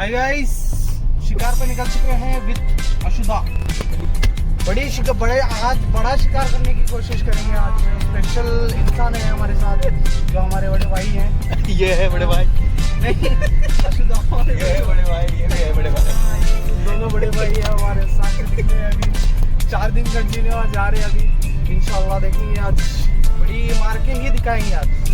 Hi guys, शिकार पे निकल चुके हैं विद अशुदा। आज बड़ा शिकार करने की कोशिश करेंगे। आज स्पेशल इंसान है हमारे साथ जो हमारे बड़े भाई हैं। ये है बड़े भाई, नहीं अशुदा, ये है बड़े भाई, ये भी है बड़े भाई। दोनों बड़े भाई है हमारे साथ। अभी 4 दिन कंटिन्यू जा रहे हैं। अभी इंशाल्लाह देखेंगे, आज बड़ी मार्किंग ही दिखाएंगे आज।